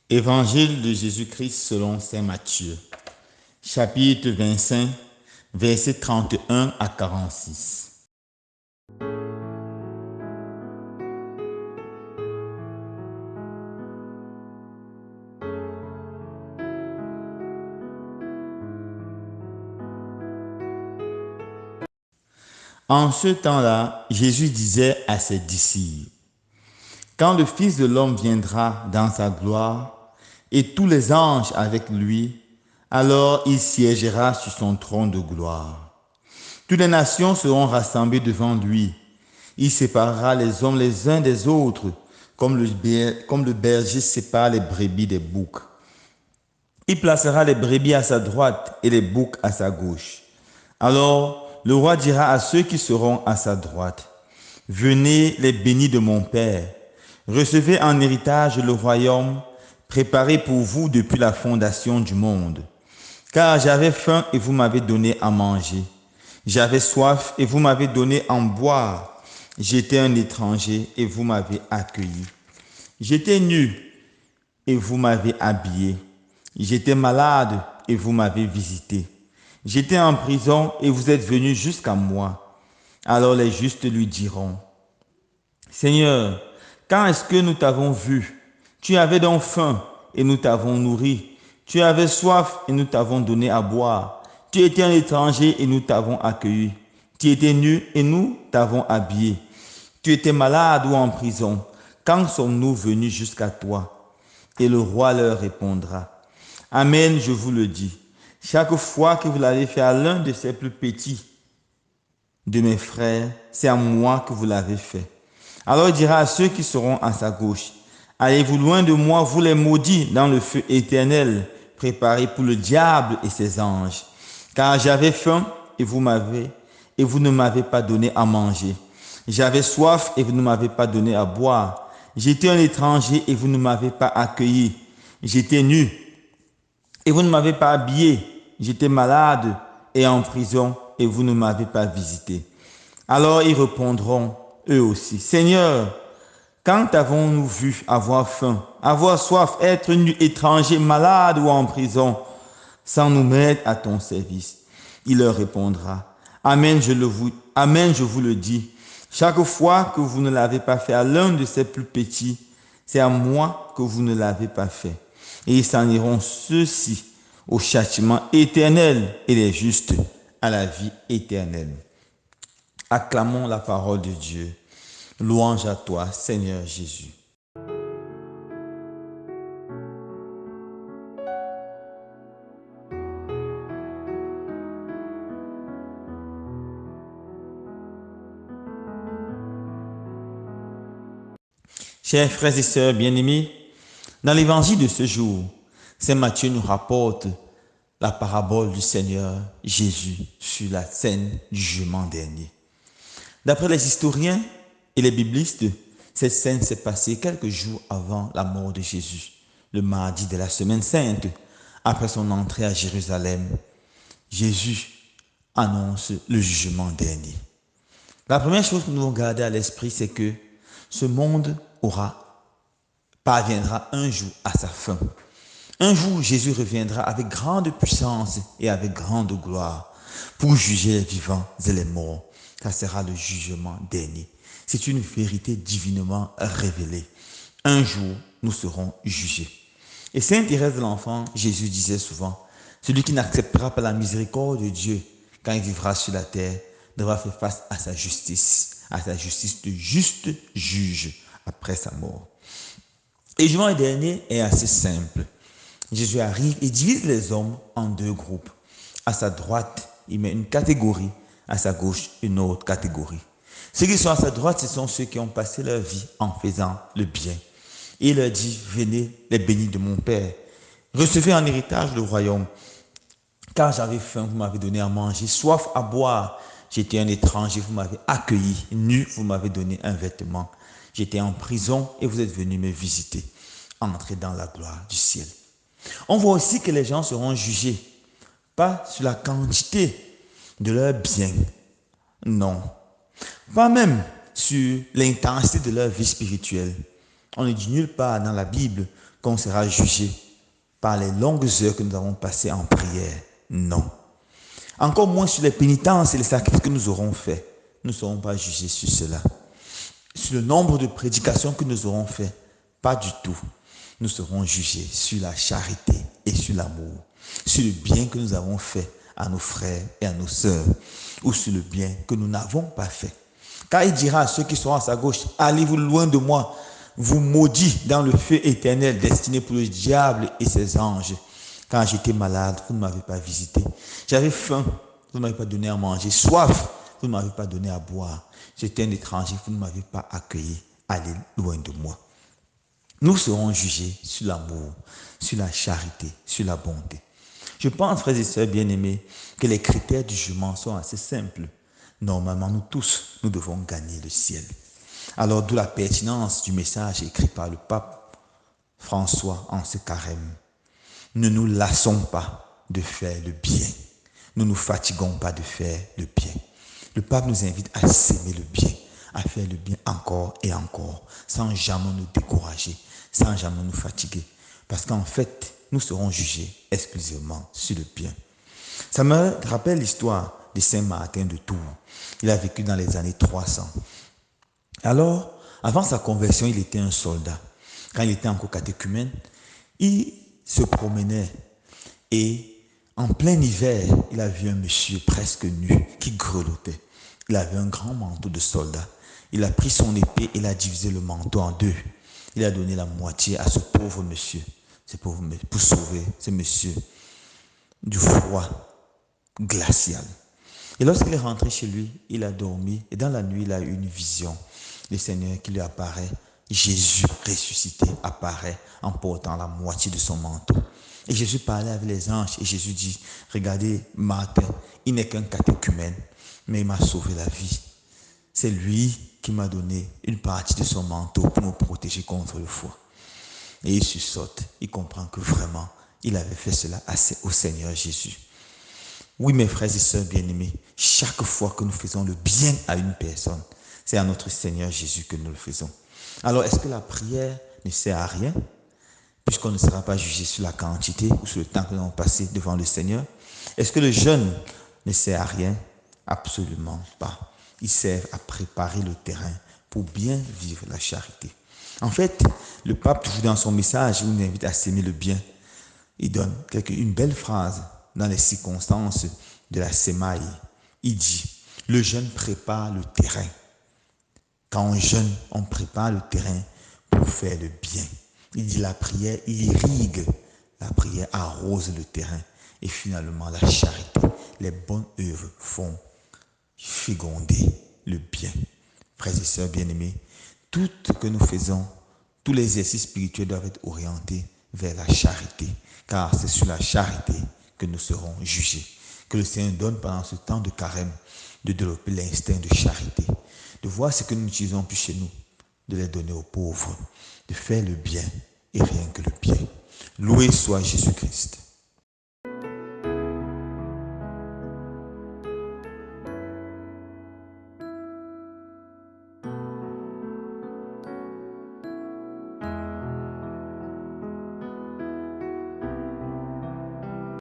Évangile de Jésus-Christ selon saint Matthieu, chapitre 25, versets 31 à 46. En ce temps-là, Jésus disait à ses disciples: quand le Fils de l'homme viendra dans sa gloire, et tous les anges avec lui, alors il siégera sur son trône de gloire. Toutes les nations seront rassemblées devant lui. Il séparera les hommes les uns des autres, comme le berger sépare les brebis des boucs. Il placera les brebis à sa droite et les boucs à sa gauche. Alors le roi dira à ceux qui seront à sa droite: venez les bénis de mon Père, recevez en héritage le royaume préparé pour vous depuis la fondation du monde. Car j'avais faim et vous m'avez donné à manger. J'avais soif et vous m'avez donné à boire. J'étais un étranger et vous m'avez accueilli. J'étais nu et vous m'avez habillé. J'étais malade et vous m'avez visité. J'étais en prison et vous êtes venus jusqu'à moi. Alors les justes lui diront: Seigneur, quand est-ce que nous t'avons vu? Tu avais donc faim et nous t'avons nourri. Tu avais soif et nous t'avons donné à boire. Tu étais un étranger et nous t'avons accueilli. Tu étais nu et nous t'avons habillé. Tu étais malade ou en prison. Quand sommes-nous venus jusqu'à toi? Et le roi leur répondra: Amen, je vous le dis. Chaque fois que vous l'avez fait à l'un de ces plus petits de mes frères, c'est à moi que vous l'avez fait. Alors il dira à ceux qui seront à sa gauche: allez-vous loin de moi, vous les maudits, dans le feu éternel, préparé pour le diable et ses anges. Car j'avais faim et vous ne m'avez pas donné à manger. J'avais soif et vous ne m'avez pas donné à boire. J'étais un étranger et vous ne m'avez pas accueilli. J'étais nu et vous ne m'avez pas habillé. J'étais malade et en prison et vous ne m'avez pas visité. Alors ils répondront eux aussi: Seigneur, quand avons-nous vu avoir faim, avoir soif, être nu, étranger, malade ou en prison, sans nous mettre à ton service? Il leur répondra: Amen, je vous le dis. Chaque fois que vous ne l'avez pas fait à l'un de ces plus petits, c'est à moi que vous ne l'avez pas fait. Et ils s'en iront ceux-ci au châtiment éternel et les justes à la vie éternelle. Acclamons la parole de Dieu. Louange à toi, Seigneur Jésus. Chers frères et sœurs bien-aimés, dans l'évangile de ce jour, saint Matthieu nous rapporte la parabole du Seigneur Jésus sur la scène du jugement dernier. D'après les historiens et les biblistes, cette scène s'est passée quelques jours avant la mort de Jésus, le mardi de la Semaine Sainte. Après son entrée à Jérusalem, Jésus annonce le jugement dernier. La première chose que nous devons garder à l'esprit, c'est que ce monde parviendra un jour à sa fin. Un jour, Jésus reviendra avec grande puissance et avec grande gloire pour juger les vivants et les morts. Ça sera le jugement dernier. C'est une vérité divinement révélée. Un jour, nous serons jugés. Et Saint Thérèse de l'Enfant, Jésus disait souvent: celui qui n'acceptera pas la miséricorde de Dieu quand il vivra sur la terre devra faire face à sa justice de juste juge après sa mort. Et le jugement dernier est assez simple. Jésus arrive et divise les hommes en deux groupes. À sa droite, il met une catégorie, à sa gauche, une autre catégorie. Ceux qui sont à sa droite, ce sont ceux qui ont passé leur vie en faisant le bien. Et il leur dit: venez les bénis de mon Père, recevez en héritage le royaume. Car j'avais faim, vous m'avez donné à manger, soif à boire. J'étais un étranger, vous m'avez accueilli. Nu, vous m'avez donné un vêtement. J'étais en prison et vous êtes venus me visiter. Entrez dans la gloire du ciel. On voit aussi que les gens seront jugés, pas sur la quantité de leurs biens, non, pas même sur l'intensité de leur vie spirituelle. On ne dit nulle part dans la Bible qu'on sera jugé par les longues heures que nous avons passées en prière. Non. Encore moins sur les pénitences et les sacrifices que nous aurons faits. Nous ne serons pas jugés sur cela. Sur le nombre de prédications que nous aurons fait, pas du tout. Nous serons jugés sur la charité et sur l'amour, sur le bien que nous avons fait à nos frères et à nos sœurs, ou sur le bien que nous n'avons pas fait. Car il dira à ceux qui sont à sa gauche, allez-vous loin de moi, vous maudits dans le feu éternel destiné pour le diable et ses anges. Quand j'étais malade, vous ne m'avez pas visité. J'avais faim, vous ne m'avez pas donné à manger. Soif, vous ne m'avez pas donné à boire. J'étais un étranger, vous ne m'avez pas accueilli. Allez loin de moi. Nous serons jugés sur l'amour, sur la charité, sur la bonté. Je pense, frères et sœurs bien-aimés, que les critères du jugement sont assez simples. Normalement, nous tous, nous devons gagner le ciel. Alors, d'où la pertinence du message écrit par le pape François en ce carême. Ne nous lassons pas de faire le bien. Ne nous fatiguons pas de faire le bien. Le pape nous invite à s'aimer le bien, à faire le bien encore et encore, sans jamais nous décourager, sans jamais nous fatiguer. Parce qu'en fait, nous serons jugés exclusivement sur le bien. Ça me rappelle l'histoire de Saint Martin de Tours. Il a vécu dans les années 300. Alors, avant sa conversion, il était un soldat. Quand il était encore catéchumène, il se promenait et en plein hiver, il a vu un monsieur presque nu qui grelottait. Il avait un grand manteau de soldat. Il a pris son épée et il a divisé le manteau en deux. Il a donné la moitié à ce pauvre monsieur, pour sauver ce monsieur du froid glacial. Et lorsqu'il est rentré chez lui, il a dormi et dans la nuit, il a eu une vision. Le Seigneur qui lui apparaît, Jésus ressuscité apparaît en portant la moitié de son manteau. Et Jésus parlait avec les anges et Jésus dit, regardez Martin, il n'est qu'un catéchumène, mais il m'a sauvé la vie. C'est lui qui m'a donné une partie de son manteau pour me protéger contre le froid. Et il sursaute, il comprend que vraiment, il avait fait cela au Seigneur Jésus. Oui, mes frères et sœurs bien-aimés, chaque fois que nous faisons le bien à une personne, c'est à notre Seigneur Jésus que nous le faisons. Alors, est-ce que la prière ne sert à rien, puisqu'on ne sera pas jugé sur la quantité ou sur le temps que nous avons passé devant le Seigneur? Est-ce que le jeûne ne sert à rien? Absolument pas. Il sert à préparer le terrain pour bien vivre la charité. En fait, le pape, toujours dans son message, il nous invite à s'aimer le bien. Il donne une belle phrase dans les circonstances de la semaille. Il dit, le jeûne prépare le terrain. Quand on jeûne, on prépare le terrain pour faire le bien. Il dit la prière, il irrigue. La prière arrose le terrain. Et finalement, la charité, les bonnes œuvres font féconder le bien. Frères et sœurs bien-aimés, tout ce que nous faisons, tous les exercices spirituels doivent être orientés vers la charité, car c'est sur la charité que nous serons jugés. Que le Seigneur donne pendant ce temps de carême de développer l'instinct de charité, de voir ce que nous n'utilisons plus chez nous, de les donner aux pauvres, de faire le bien et rien que le bien. Loué soit Jésus-Christ.